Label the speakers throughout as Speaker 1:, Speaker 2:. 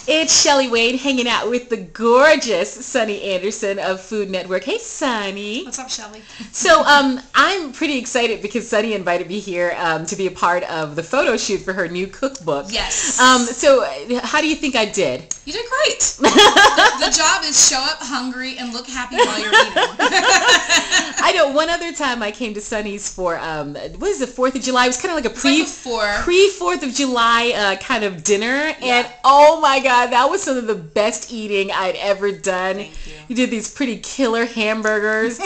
Speaker 1: It's Shelley Wade hanging out with the gorgeous Sunny Anderson of Food Network. Hey, Sunny.
Speaker 2: What's up, Shelley?
Speaker 1: So I'm pretty excited because Sunny invited me here to be a part of the photo shoot for her new cookbook.
Speaker 2: Yes.
Speaker 1: So how do you think I did?
Speaker 2: You did great. The job is show up hungry and look happy while you're eating.
Speaker 1: I know one other time I came to Sunny's for, what is it, 4th of July? It was kind of like a pre-4th of July kind of dinner. Yeah. And oh my God, that was some of the best eating I'd ever done.
Speaker 2: Thank you.
Speaker 1: You did these pretty killer hamburgers.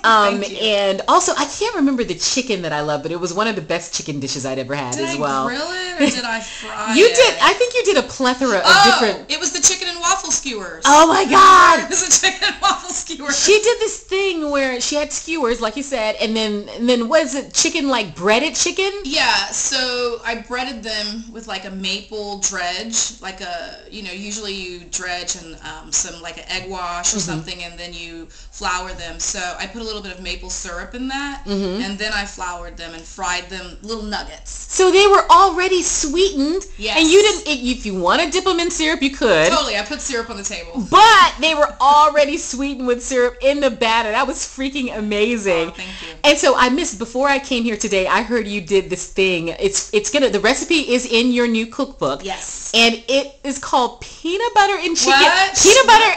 Speaker 1: And also, I can't remember the chicken that I love, but it was one of the best chicken dishes I'd ever had as well.
Speaker 2: Did I grill it or did I fry
Speaker 1: You
Speaker 2: it?
Speaker 1: did. I think you did a plethora of different...
Speaker 2: it was the chicken and waffle skewers.
Speaker 1: Oh my God.
Speaker 2: It was a chicken and waffle skewer.
Speaker 1: She did this thing where she had skewers, like you said, and then was it chicken, like breaded chicken?
Speaker 2: Yeah, so I breaded them with like a maple dredge, like usually you dredge and some like an egg wash or something, and then you flour them. So I put a little bit of maple syrup in that, and then I floured them and fried them little nuggets.
Speaker 1: So they were already sweetened.
Speaker 2: Yes.
Speaker 1: And you didn't, if you want to dip them in syrup, you could.
Speaker 2: Totally, I put syrup on the table.
Speaker 1: But they were already sweetened with syrup in the batter. That was freaking amazing.
Speaker 2: Oh, thank you.
Speaker 1: And so I missed, before I came here today, I heard you did this thing. The recipe is in your new cookbook.
Speaker 2: Yes.
Speaker 1: And it is called peanut butter and chicken.
Speaker 2: What?
Speaker 1: Peanut butter.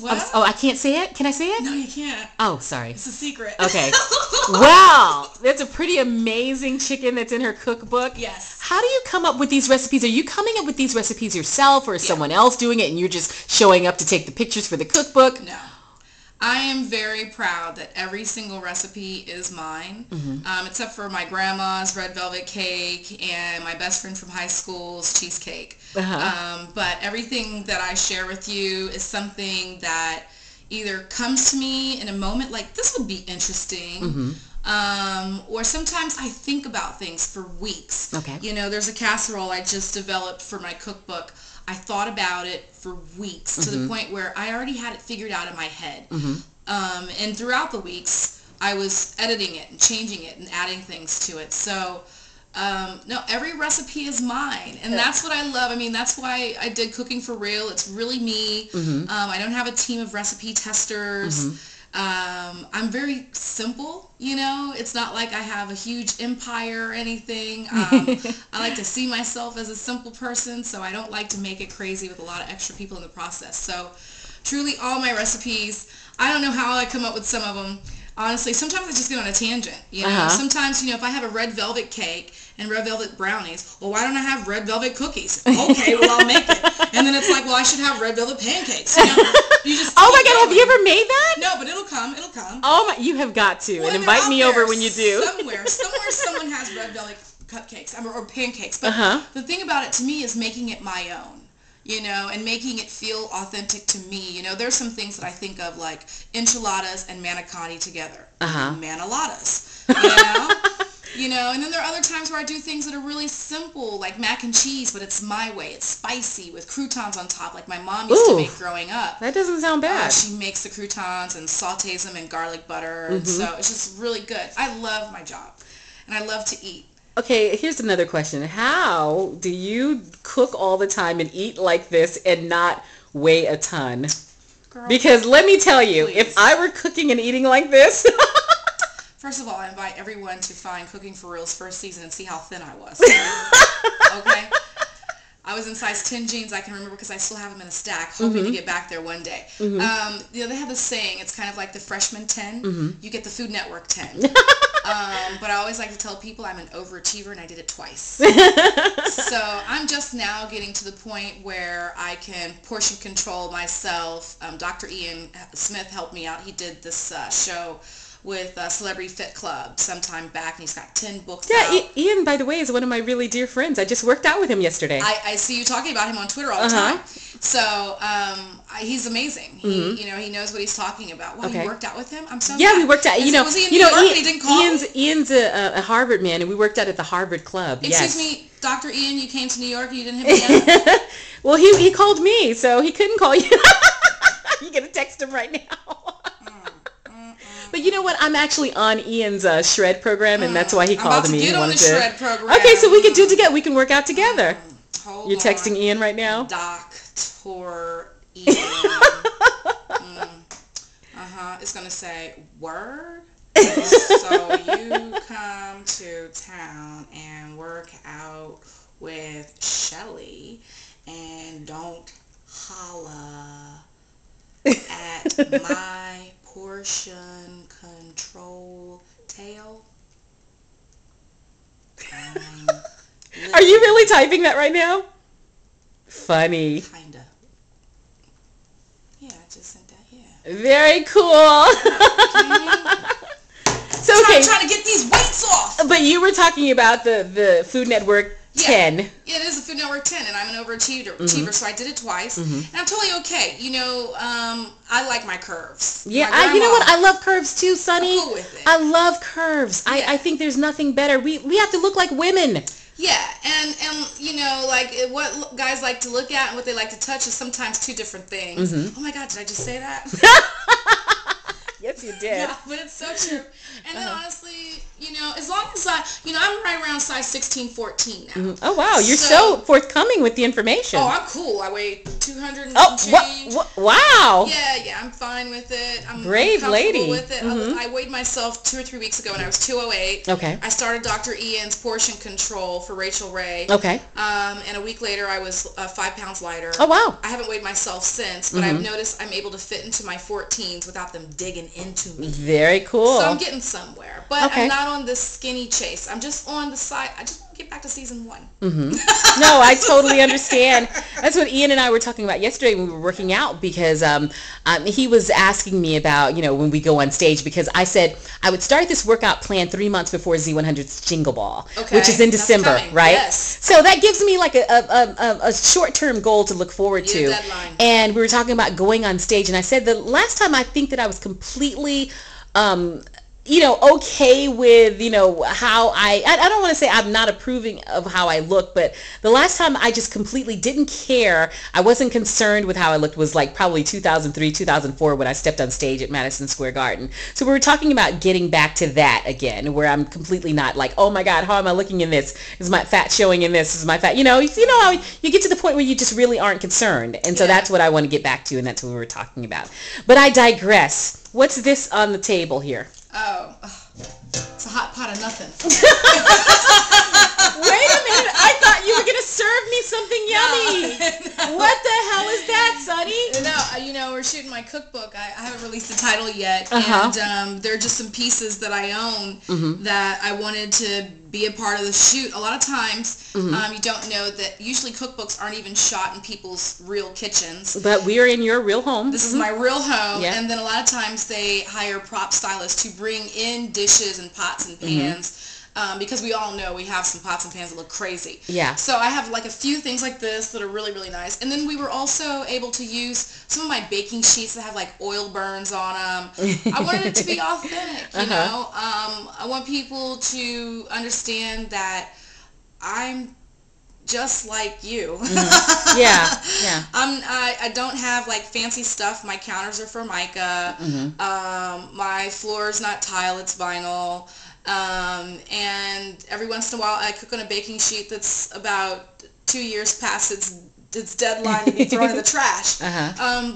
Speaker 2: What?
Speaker 1: Oh, I can't say it? Can I say it?
Speaker 2: No, you can't.
Speaker 1: Oh, sorry.
Speaker 2: It's a secret.
Speaker 1: Okay. Wow. That's a pretty amazing chicken that's in her cookbook.
Speaker 2: Yes.
Speaker 1: How do you come up with these recipes? Are you coming up with these recipes yourself, or is someone else doing it and you're just showing up to take the pictures for the cookbook?
Speaker 2: No. I am very proud that every single recipe is mine, except for my grandma's red velvet cake and my best friend from high school's cheesecake. But everything that I share with you is something that either comes to me in a moment like, this would be interesting, or sometimes I think about things for weeks.
Speaker 1: Okay.
Speaker 2: You know, there's a casserole I just developed for my cookbook. I thought about it for weeks to the point where I already had it figured out in my head. And throughout the weeks, I was editing it and changing it and adding things to it. So, no, every recipe is mine. And that's what I love. I mean, that's why I did Cooking for Real. It's really me. I don't have a team of recipe testers. I'm very simple, you know. It's not like I have a huge empire or anything. I like to see myself as a simple person, so I don't like to make it crazy with a lot of extra people in the process. So truly all my recipes, I don't know how I come up with some of them. Honestly, sometimes I just get on a tangent, you know. Sometimes, you know, if I have a red velvet cake and red velvet brownies, well, why don't I have red velvet cookies? Okay, well, I'll make it. And then it's like, well, I should have red velvet pancakes. You know, you just
Speaker 1: oh my God, have you ever made that?
Speaker 2: No, but it'll come. It'll come.
Speaker 1: Oh my, you have got to. And invite me over when you do.
Speaker 2: Somewhere someone has red velvet cupcakes or pancakes. But the thing about it to me is making it my own. You know, and making it feel authentic to me. You know, there's some things that I think of like enchiladas and manicotti together. Maniladas. You know? You know, and then there are other times where I do things that are really simple, like mac and cheese, but it's my way. It's spicy with croutons on top, like my mom used to make growing up.
Speaker 1: That doesn't sound bad.
Speaker 2: She makes the croutons and sautés them in garlic butter, and so it's just really good. I love my job, and I love to eat.
Speaker 1: Okay, here's another question. How do you cook all the time and eat like this and not weigh a ton?
Speaker 2: Girl,
Speaker 1: because let me tell you, if I were cooking and eating like this...
Speaker 2: First of all, I invite everyone to find Cooking for Real's first season and see how thin I was. Okay? I was in size 10 jeans, I can remember, because I still have them in a stack, hoping to get back there one day. You know, they have this saying, it's kind of like the freshman 10, you get the Food Network 10. But I always like to tell people I'm an overachiever, and I did it twice. So I'm just now getting to the point where I can portion control myself. Dr. Ian Smith helped me out. He did this show with Celebrity Fit Club sometime back, and he's got 10 books out.
Speaker 1: Yeah, Ian, by the way, is one of my really dear friends. I just worked out with him yesterday.
Speaker 2: I see you talking about him on Twitter all the time. So he's amazing. He, you know, he knows what he's talking about. Well, you worked out with him? I'm so
Speaker 1: Yeah,
Speaker 2: glad.
Speaker 1: we worked out.
Speaker 2: Was he in New York and he didn't call me?
Speaker 1: Ian's a Harvard man, and we worked out at the Harvard Club.
Speaker 2: Excuse me, Dr. Ian, you came to New York and you didn't hit me up?
Speaker 1: Well, he called me, so he couldn't call you. You're going to text him right now. But you know what? I'm actually on Ian's shred program, and that's why he called me.
Speaker 2: Get on the shred program.
Speaker 1: Okay, so we can do it together. We can work out together. You're texting Ian right now?
Speaker 2: Dr. Ian. It's going to say, word? So you come to town and work out with Shelley and don't holla at my portion control tail.
Speaker 1: Are you really typing that right now? Funny.
Speaker 2: Kinda. Yeah, I just sent that, yeah.
Speaker 1: Very cool. So, okay.
Speaker 2: Trying to get these weights off.
Speaker 1: But you were talking about the Food Network 10.
Speaker 2: Yeah, it is a Food Network 10, and I'm an overachiever, so I did it twice, and I'm totally okay. You know, I like my curves.
Speaker 1: Yeah, you know what? I love curves too, Sonny.
Speaker 2: I'm cool with it.
Speaker 1: I love curves. Yeah. I think there's nothing better. We have to look like women.
Speaker 2: Yeah, and you know, like what guys like to look at and what they like to touch is sometimes two different things. Oh my God, did I just say that?
Speaker 1: Yes, you did.
Speaker 2: Yeah, but it's so true. And then honestly, you know, as long as I'm right around size 16, 14 now.
Speaker 1: Oh, wow. You're so forthcoming with the information.
Speaker 2: Oh, I'm cool. I weigh 200 and change.
Speaker 1: Wow.
Speaker 2: Yeah, I'm fine with it. I'm
Speaker 1: brave lady.
Speaker 2: With it. I weighed myself 2 or 3 weeks ago and I was 208.
Speaker 1: Okay.
Speaker 2: I started Dr. Ian's portion control for Rachel Ray.
Speaker 1: Okay.
Speaker 2: And a week later I was 5 pounds lighter.
Speaker 1: Oh, wow.
Speaker 2: I haven't weighed myself since, but I've noticed I'm able to fit into my 14s without them digging into me.
Speaker 1: Very cool.
Speaker 2: So I'm getting somewhere, but I'm not on this skinny chase. I'm just on the side. I just want to get back to season 1.
Speaker 1: No, I totally understand. That's what Ian and I were talking about yesterday when we were working out, because he was asking me about, you know, when we go on stage, because I said I would start this workout plan 3 months before Z100's Jingle Ball, which is in December, right?
Speaker 2: Yes.
Speaker 1: So that gives me like a short-term goal to look forward to.
Speaker 2: Deadline.
Speaker 1: And we were talking about going on stage, and I said the last time I think that I was completely okay with, how I don't want to say I'm not approving of how I look, but the last time I just completely didn't care, I wasn't concerned with how I looked, was like probably 2003, 2004 when I stepped on stage at Madison Square Garden. So we were talking about getting back to that again, where I'm completely not like, oh my God, how am I looking in this? Is my fat showing in this? Is my fat, you know how you get to the point where you just really aren't concerned. And so that's what I want to get back to, and that's what we were talking about. But I digress. What's this on the table here?
Speaker 2: Oh, it's a hot pot of nothing.
Speaker 1: Wait a minute. I thought you were going to serve me something yummy. No. What the hell is that, Sonny?
Speaker 2: No, we're shooting my cookbook. I haven't released the title yet. And there are just some pieces that I own that I wanted to be a part of the shoot. A lot of times, you don't know that usually cookbooks aren't even shot in people's real kitchens.
Speaker 1: But we are in your real home.
Speaker 2: This is my real home. Yeah. And then a lot of times they hire prop stylists to bring in dishes and pots and pans. Because we all know we have some pots and pans that look crazy.
Speaker 1: Yeah.
Speaker 2: So I have like a few things like this that are really, really nice. And then we were also able to use some of my baking sheets that have like oil burns on them. I wanted it to be authentic, you know. I want people to understand that I'm just like you.
Speaker 1: Yeah.
Speaker 2: I don't have like fancy stuff. My counters are Formica. My floor is not tile, it's vinyl. And every once in a while I cook on a baking sheet that's about 2 years past its deadline to be thrown in the trash.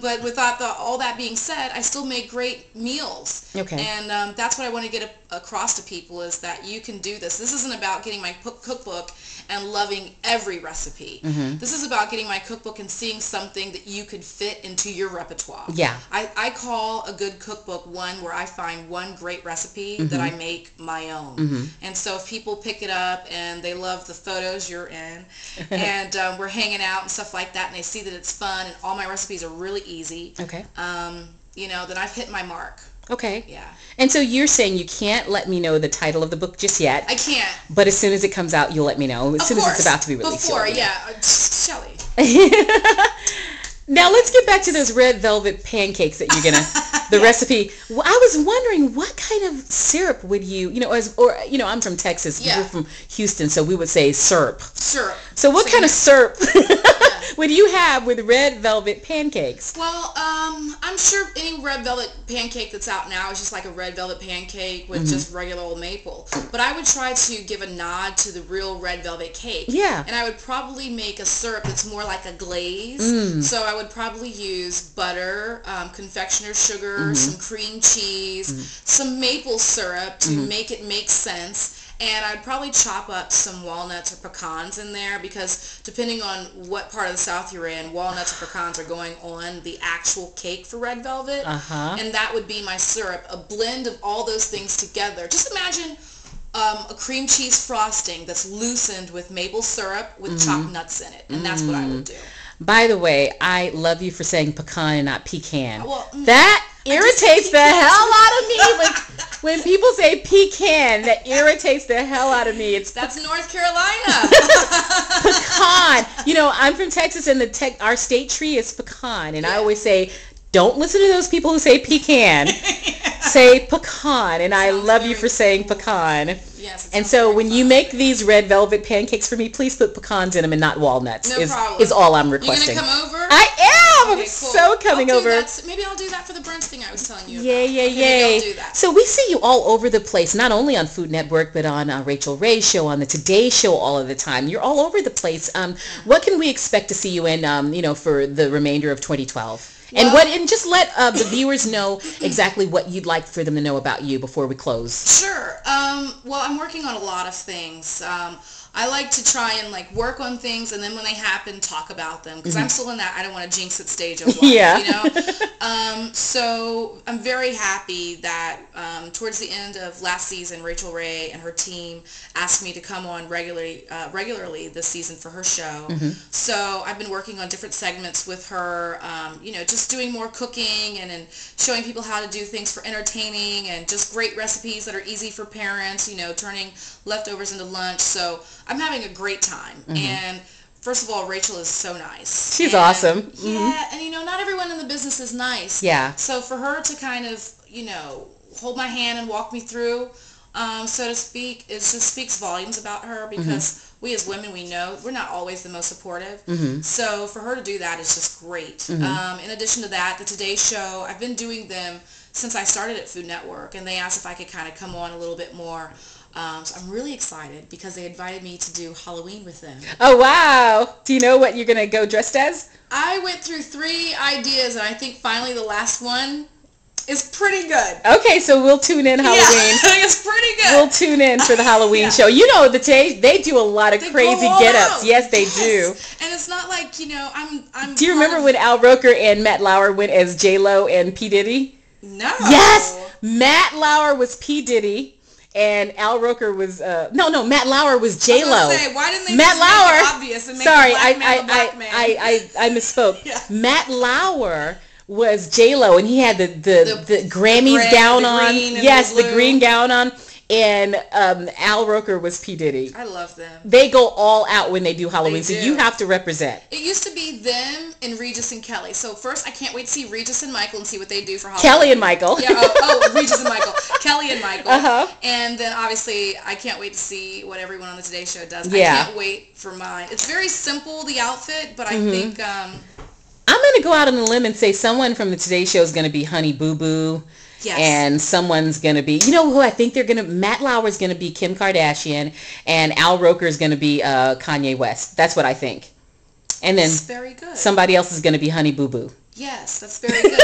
Speaker 2: But without all that being said, I still make great meals.
Speaker 1: Okay.
Speaker 2: And that's what I want to get across to people, is that you can do this. This isn't about getting my cookbook and loving every recipe. This is about getting my cookbook and seeing something that you could fit into your repertoire.
Speaker 1: Yeah.
Speaker 2: I call a good cookbook one where I find one great recipe that I make my own. And so if people pick it up and they love the photos you're in, and we're hanging out and stuff like that, and they see that it's fun and all my recipes are really easy,
Speaker 1: okay,
Speaker 2: then I've hit my mark.
Speaker 1: Okay.
Speaker 2: Yeah.
Speaker 1: And so you're saying you can't let me know the title of the book just yet.
Speaker 2: I can't.
Speaker 1: But as soon as it comes out, you'll let me know. As soon as it's about to be released.
Speaker 2: Before, Shelley.
Speaker 1: Now let's get back to those red velvet pancakes that you're gonna, the recipe. Well, I was wondering what kind of syrup would you, I'm from Texas, we're from Houston, so we would say syrup.
Speaker 2: Syrup.
Speaker 1: So what kind of syrup would you have with red velvet pancakes?
Speaker 2: Well, I'm sure any red velvet pancake that's out now is just like a red velvet pancake with just regular old maple. But I would try to give a nod to the real red velvet cake.
Speaker 1: Yeah.
Speaker 2: And I would probably make a syrup that's more like a glaze. So I would probably use butter, confectioner's sugar, some cream cheese, some maple syrup to make it make sense. And I'd probably chop up some walnuts or pecans in there because depending on what part of the South you're in, walnuts or pecans are going on the actual cake for red velvet. And that would be my syrup, a blend of all those things together. Just imagine a cream cheese frosting that's loosened with maple syrup with chopped nuts in it. And that's what I would do.
Speaker 1: By the way, I love you for saying pecan and not pecan. Well, that irritates the hell out of me. When people say pecan, that irritates the hell out of me.
Speaker 2: That's North Carolina.
Speaker 1: Pecan. You know, I'm from Texas, and our state tree is pecan, and I always say, don't listen to those people who say pecan. Say pecan, and I love you for saying pecan.
Speaker 2: Yes.
Speaker 1: And so when you make these red velvet pancakes for me, please put pecans in them and not walnuts.
Speaker 2: No problem.
Speaker 1: Is all I'm requesting.
Speaker 2: You gonna come over?
Speaker 1: I am.
Speaker 2: Okay,
Speaker 1: I'm so coming over.
Speaker 2: Maybe I'll do that for the brunch thing I was telling you about.
Speaker 1: Yay.
Speaker 2: Maybe I'll do that.
Speaker 1: So we see you all over the place, not only on Food Network, but on Rachel Ray's show, on the Today Show all of the time. You're all over the place. What can we expect to see you in, for the remainder of 2012? And just let the viewers know exactly what you'd like for them to know about you before we close.
Speaker 2: Sure. Well, I'm working on a lot of things. I like to try and work on things, and then when they happen, talk about them because I'm still in that I don't want to jinx it stage of life. So I'm very happy that towards the end of last season, Rachel Ray and her team asked me to come on regularly this season for her show. So I've been working on different segments with her, just doing more cooking and showing people how to do things for entertaining and just great recipes that are easy for parents, turning leftovers into lunch. So I'm having a great time. And first of all, Rachel is so nice.
Speaker 1: She's awesome.
Speaker 2: Yeah, and not everyone in the business is nice.
Speaker 1: Yeah.
Speaker 2: So for her to kind of, hold my hand and walk me through, so to speak, it just speaks volumes about her because we as women, we know we're not always the most supportive. So for her to do that is just great. In addition to that, the Today Show, I've been doing them since I started at Food Network, and they asked if I could kind of come on a little bit more. So I'm really excited because they invited me to do Halloween with them. Oh, wow. Do you know what you're going to go dressed as? I went through 3 ideas, and I think finally the last one is pretty good. Okay, so we'll tune in Halloween. Yeah, it's pretty good. We'll tune in for the Halloween show. They do a lot of crazy get-ups. Yes, they do. And it's not like, I'm Do you remember when Al Roker and Matt Lauer went as J-Lo and P. Diddy? No. Yes! Matt Lauer was P. Diddy. And Al Roker was Matt Lauer was J-Lo. I was gonna say, why didn't they Matt Lauer, make it obvious and make the black man a black man? I misspoke. Yeah. Matt Lauer was J-Lo, and he had the Grammys gown on. Yes, the green gown on. And Al Roker was P. Diddy. I love them. They go all out when they do Halloween, so you have to represent. It used to be them and Regis and Kelly. So first, I can't wait to see Regis and Michael and see what they do for Halloween. Kelly and Michael. Yeah. Regis and Michael. Kelly and Michael. And then obviously, I can't wait to see what everyone on the Today Show does. Yeah. I can't wait for mine. It's very simple, the outfit, but I think I'm going to go out on a limb and say someone from the Today Show is going to be Honey Boo Boo. Yes. And someone's going to be, who I think they're going to, Matt Lauer's going to be Kim Kardashian, and Al Roker's going to be Kanye West. That's what I think. And then very good. Somebody else is going to be Honey Boo Boo. Yes, that's very good.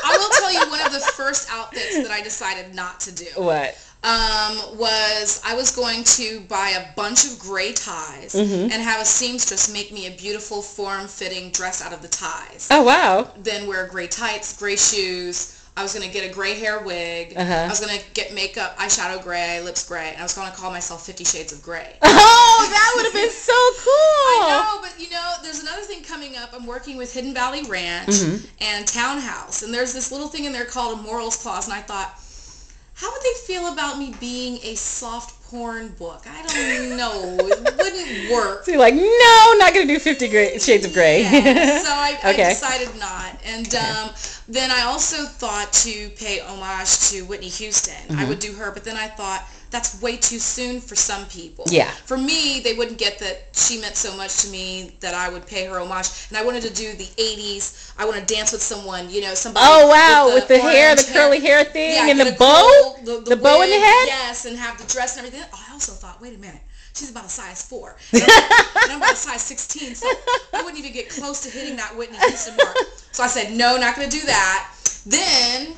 Speaker 2: I will tell you one of the first outfits that I decided not to do. What? Was I was going to buy a bunch of gray ties and have a seamstress make me a beautiful form-fitting dress out of the ties. Oh, wow. Then wear gray tights, gray shoes. I was going to get a gray hair wig. I was going to get makeup, eyeshadow gray, lips gray, and I was going to call myself 50 Shades of Grey. Oh, that would have been so cool. I know, but there's another thing coming up. I'm working with Hidden Valley Ranch and Townhouse, and there's this little thing in there called a morals clause, and I thought, how would they feel about me being a soft porn book? I don't know. It wouldn't work. So you're like, no, not going to do 50 Shades of Grey. Yeah, so I decided not. And then I also thought to pay homage to Whitney Houston. I would do her, but then I thought, that's way too soon for some people.
Speaker 1: Yeah.
Speaker 2: For me, they wouldn't get that she meant so much to me that I would pay her homage. And I wanted to do the 80s. I want to dance with someone, you know, somebody.
Speaker 1: Oh, wow, with the hair, the curly hair thing, and the bow? The bow in the head?
Speaker 2: Yes, and have the dress and everything. Oh, I also thought, wait a minute. She's about a size 4. And I'm about a size 16, so I wouldn't even get close to hitting that Whitney Houston mark. So I said, no, not going to do that. Then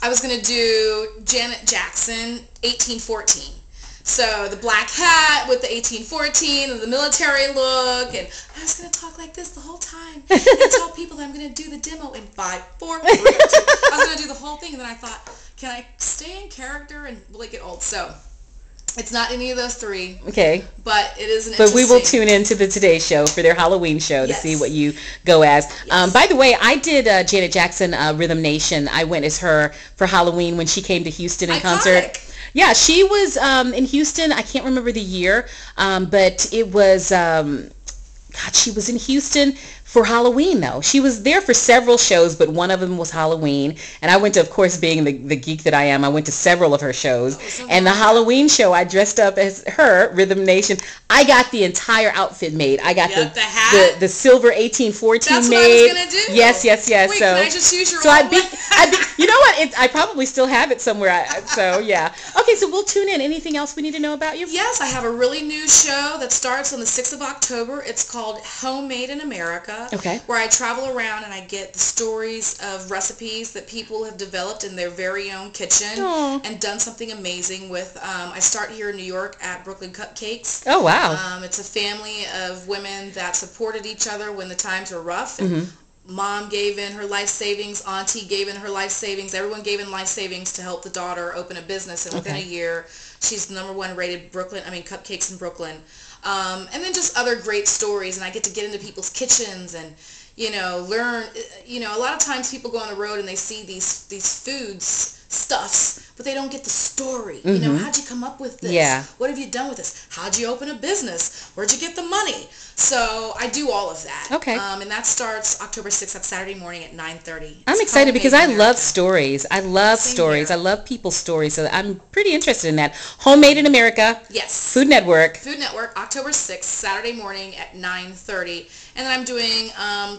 Speaker 2: I was going to do Janet Jackson, 1814. So the black hat with the 1814 and the military look, and I was going to talk like this the whole time and tell people that I'm going to do the demo in 5, 4, 3, 2. I was going to do the whole thing, and then I thought, can I stay in character and will it get old? So it's not any of those 3.
Speaker 1: Okay.
Speaker 2: But it is an
Speaker 1: But we will tune into the Today Show for their Halloween show to see what you go as. Yes. By the way, I did Janet Jackson Rhythm Nation. I went as her for Halloween when she came to Houston in concert. Yeah, she was in Houston. I can't remember the year, but it was, she was in Houston for Halloween, though. She was there for several shows, but one of them was Halloween. And I went to, of course, being the geek that I am, I went to several of her shows. And the Halloween show, I dressed up as her, Rhythm Nation. I got the entire outfit made. I got the hat, the silver 1814
Speaker 2: That's
Speaker 1: made.
Speaker 2: What I was gonna do.
Speaker 1: Yes.
Speaker 2: Wait, can I just use your
Speaker 1: old one? You know what? I probably still have it somewhere. So yeah. Okay, so we'll tune in. Anything else we need to know about you?
Speaker 2: Yes, I have a really new show that starts on the 6th of October. It's called Homemade in America.
Speaker 1: Okay.
Speaker 2: Where I travel around and I get the stories of recipes that people have developed in their very own kitchen and done something amazing with. I start here in New York at Brooklyn Cupcakes.
Speaker 1: Oh, wow.
Speaker 2: It's a family of women that supported each other when the times were rough. And Mom gave in her life savings. Auntie gave in her life savings. Everyone gave in life savings to help the daughter open a business. And within a year, she's the #1 rated cupcakes in Brooklyn. And then just other great stories. And I get to get into people's kitchens and, you know, learn. You know, a lot of times people go on the road and they see these foods, stuffs, but they don't get the story. You know, how'd you come up with this?
Speaker 1: Yeah.
Speaker 2: What have you done with this? How'd you open a business? Where'd you get the money? So I do all of that.
Speaker 1: Okay.
Speaker 2: And that starts October 6th. That's Saturday morning at 9:30.
Speaker 1: I'm excited because I love stories. I love stories. I love people's stories. So I'm pretty interested in that. Homemade in America.
Speaker 2: Yes.
Speaker 1: Food Network.
Speaker 2: Food Network, October 6th, Saturday morning at 9:30. And then I'm doing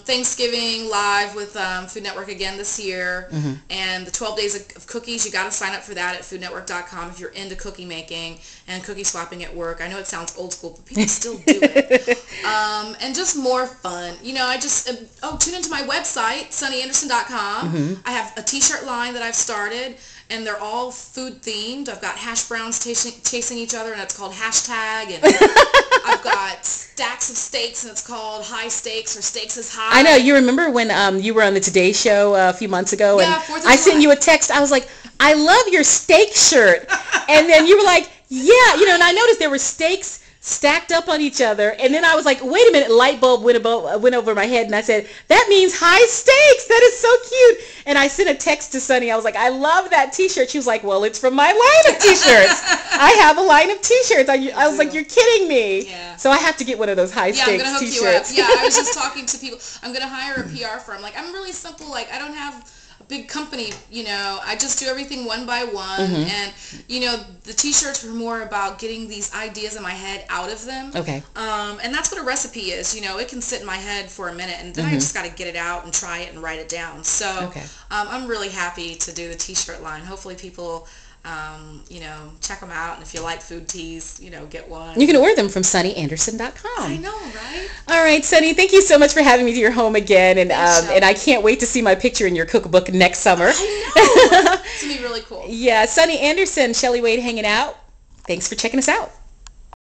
Speaker 2: Thanksgiving live with Food Network again this year. And the 12 days of cookies, you got to sign up for that at foodnetwork.com if you're into cookie making and cookie swapping at work. I know it sounds old school, but people still do it. And just more fun. You know, I just, tune into my website, sunnyAnderson.com. I have a t-shirt line that I've started, and they're all food themed. I've got hash browns chasing each other, and it's called hashtag. And I've got stacks of steaks, and it's called high steaks or steaks is high.
Speaker 1: I know. You remember when you were on the Today Show a few months ago, and
Speaker 2: 4th of
Speaker 1: I sent you a text. I was like, I love your steak shirt. And then you were like, yeah, you know, and I noticed there were steaks stacked up on each other, and then I was like, wait a minute, light bulb went over my head, and I said, that means high stakes. That is so cute. And I sent a text to Sunny. I was like, I love that t-shirt. She was like, well, it's from my line of t-shirts. I have a line of t-shirts. I was like, you're kidding me.
Speaker 2: Yeah.
Speaker 1: So I have to get one of those high stakes
Speaker 2: I'm gonna hook
Speaker 1: t-shirts.
Speaker 2: you up. Yeah, I was just talking to people. I'm gonna hire a PR firm. Like, I'm really simple. Like, I don't have a big company, you know. I just do everything one by one. And, you know, the t-shirts were more about getting these ideas in my head out of them.
Speaker 1: Okay.
Speaker 2: And that's what a recipe is. You know, it can sit in my head for a minute, and then I just got to get it out and try it and write it down. So I'm really happy to do the t-shirt line. Hopefully people, you know, check them out. And if you like food teas, you know, get one.
Speaker 1: You can order them from sunnyAnderson.com.
Speaker 2: I know, right?
Speaker 1: All right, Sunny, thank you so much for having me to your home again. And and I can't wait to see my picture in your cookbook next summer.
Speaker 2: I know. It's going to be really cool.
Speaker 1: Yeah, Sunny Anderson, Shelley Wade hanging out. Thanks for checking us out.